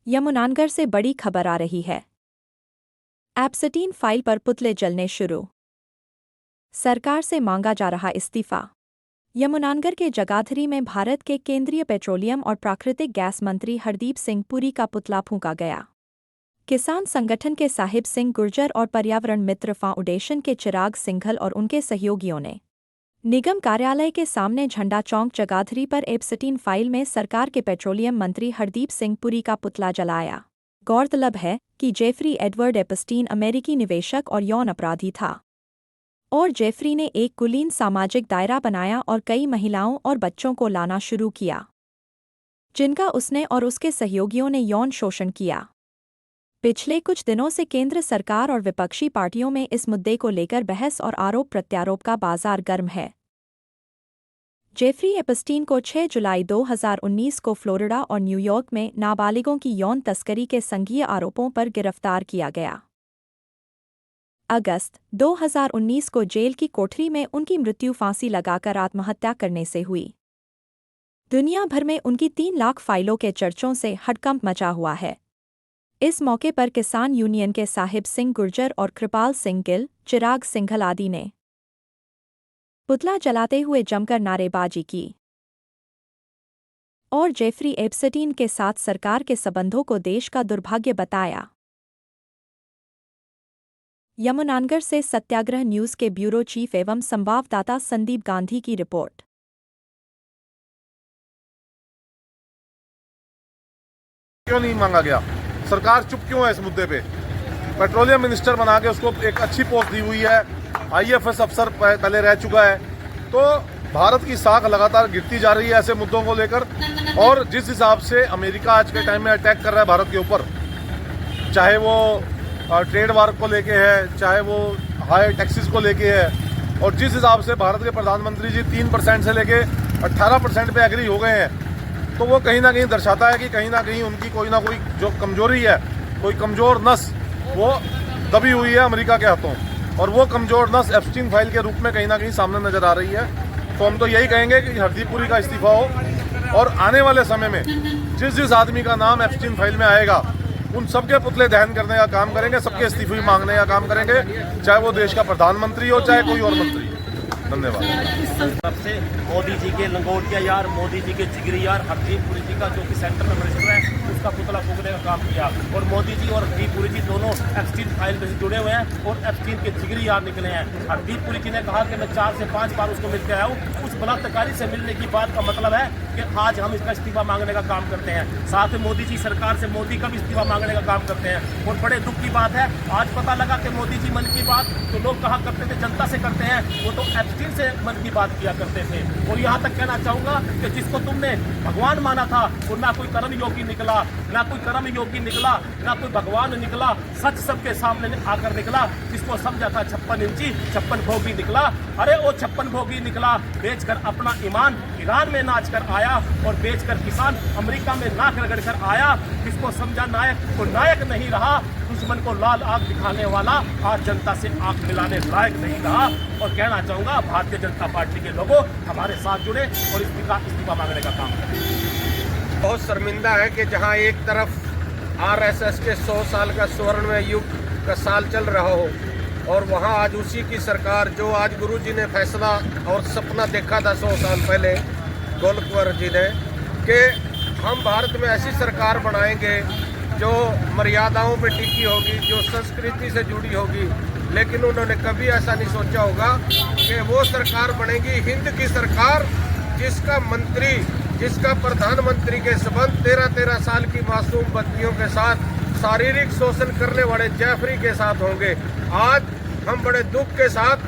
यमुनानगर से बड़ी खबर आ रही है। एप्स्टीन फाइल पर पुतले जलने शुरू। सरकार से मांगा जा रहा इस्तीफा। यमुनानगर के जगाधरी में भारत के केंद्रीय पेट्रोलियम और प्राकृतिक गैस मंत्री हरदीप सिंह पुरी का पुतला फूंका गया। किसान संगठन के साहिब सिंह गुर्जर और पर्यावरण मित्र फाउंडेशन के चिराग सिंघल और उनके सहयोगियों ने निगम कार्यालय के सामने झंडा चौक जगाधरी पर एप्स्टीन फाइल में सरकार के पेट्रोलियम मंत्री हरदीप सिंह पुरी का पुतला जलाया। गौरतलब है कि जेफरी एडवर्ड एप्स्टीन अमेरिकी निवेशक और यौन अपराधी था और जेफरी ने एक कुलीन सामाजिक दायरा बनाया और कई महिलाओं और बच्चों को लाना शुरू किया, जिनका उसने और उसके सहयोगियों ने यौन शोषण किया। पिछले कुछ दिनों से केंद्र सरकार और विपक्षी पार्टियों में इस मुद्दे को लेकर बहस और आरोप प्रत्यारोप का बाजार गर्म है। जेफरी एप्स्टीन को 6 जुलाई 2019 को फ्लोरिडा और न्यूयॉर्क में नाबालिगों की यौन तस्करी के संघीय आरोपों पर गिरफ्तार किया गया। अगस्त 2019 को जेल की कोठरी में उनकी मृत्यु फांसी लगाकर आत्महत्या करने से हुई। दुनिया भर में उनकी 3 लाख फाइलों के चर्चों से हड़कंप मचा हुआ है। इस मौके पर किसान यूनियन के साहिब सिंह गुर्जर और कृपाल सिंह गिल, चिराग सिंघल आदि ने पुतला जलाते हुए जमकर नारेबाजी की और जेफरी एप्स्टीन के साथ सरकार के संबंधों को देश का दुर्भाग्य बताया। यमुनानगर से सत्याग्रह न्यूज के ब्यूरो चीफ एवं संवाददाता संदीप गांधी की रिपोर्ट। क्यों नहीं मांगा गया? सरकार चुप क्यों है इस मुद्दे पे? पेट्रोलियम मिनिस्टर बना के उसको एक अच्छी पोस्ट दी हुई है, आईएफएस अफसर पहले रह चुका है। तो भारत की साख लगातार गिरती जा रही है ऐसे मुद्दों को लेकर। और जिस हिसाब से अमेरिका आज के टाइम में अटैक कर रहा है भारत के ऊपर, चाहे वो ट्रेड वार को लेके है, चाहे वो हाई टैक्सेस को लेके है, और जिस हिसाब से भारत के प्रधानमंत्री जी 3% से लेके 18% पे एग्री हो गए हैं, तो वो कहीं ना कहीं दर्शाता है कि कहीं ना कहीं उनकी कोई ना कोई जो कमजोरी है, कोई कमजोर नस वो दबी हुई है अमेरिका के हाथों, और वो कमजोर नस एप्स्टीन फाइल के रूप में कहीं ना कहीं सामने नजर आ रही है। तो हम तो यही कहेंगे कि हरदीप पुरी का इस्तीफा हो, और आने वाले समय में जिस आदमी का नाम एप्स्टीन फाइल में आएगा उन सबके पुतले दहन करने का काम करेंगे, सबके इस्तीफे मांगने का काम करेंगे, चाहे वो देश का प्रधानमंत्री हो, चाहे कोई और मंत्री। धन्यवाद। सबसे मोदी जी के लंगोटिया यार, मोदी जी के जिगरी यार हरदीप पुरी जी का जो कि सेंटर में मिनिस्टर है, उसका पुतला फूंकने का काम किया। और मोदी जी और हरदीप पुरी जी दोनों एप्स्टीन फाइल में जुड़े हुए हैं और एप्स्टीन के जिगरी यार निकले हैं। हरदीप पुरी जी ने कहा कि मैं 4 से 5 बार उसको मिलते आया हूँ। उस बलात्कारी से मिलने की बात का मतलब है कि आज हम इसका इस्तीफा मांगने का काम करते हैं। साथ में मोदी जी सरकार से मोदी का भी इस्तीफा मांगने का काम करते हैं। और बड़े दुख की बात है, आज पता लगा कि मोदी जी मन की बात तो लोग कहा करते थे जनता से करते हैं, वो तो एप्स्टीन से मन की बात किया करते थे। और यहाँ तक कहना चाहूंगा कि जिसको तुमने भगवान माना था वो ना कोई कर्म योगी निकला, ना कोई कर्म योगी निकला, ना कोई भगवान निकला, सच सबके सामने आकर निकला। जिसको समझा था 56 इंची 56 भोगी निकला। अरे वो 56 भोगी निकला, बेचकर अपना ईमान ईरान में नाच कर आया और बेचकर किसान अमेरिका में नाक रगड़ कर आया। जिसको समझा नायक वो नायक नहीं रहा, दुश्मन को लाल आग दिखाने वाला आज जनता से आंख मिलाने लायक नहीं रहा। और कहना चाहूंगा भारतीय जनता पार्टी के लोगों हमारे साथ जुड़े और इस्तीफा मांगने का काम करें। बहुत शर्मिंदा है कि जहां एक तरफ आरएसएस के 100 साल का स्वर्ण युग का साल चल रहा हो, और वहां आज उसी की सरकार, जो आज गुरुजी ने फैसला और सपना देखा था 100 साल पहले गोलकुंवर जी ने, कि हम भारत में ऐसी सरकार बनाएंगे जो मर्यादाओं पे टिकी होगी, जो संस्कृति से जुड़ी होगी। लेकिन उन्होंने कभी ऐसा नहीं सोचा होगा कि वो सरकार बनेगी हिंद की सरकार, जिसका मंत्री, जिसका प्रधानमंत्री के संबंध 13-13 साल की मासूम बच्चियों के साथ शारीरिक शोषण करने वाले जेफरी के साथ होंगे। आज हम बड़े दुख के साथ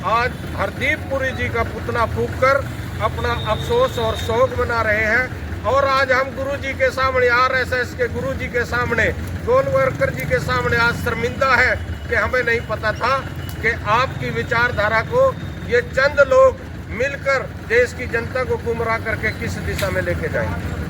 आज हरदीप पुरी जी का पुतला फूंककर अपना अफसोस और शोक मना रहे हैं। और आज हम गुरु जी के सामने, आरएसएस के गुरु जी के सामने, गोलवलकर जी के सामने आज शर्मिंदा है कि हमें नहीं पता था कि आपकी विचारधारा को ये चंद लोग मिलकर देश की जनता को गुमराह करके किस दिशा में लेके जाएंगे।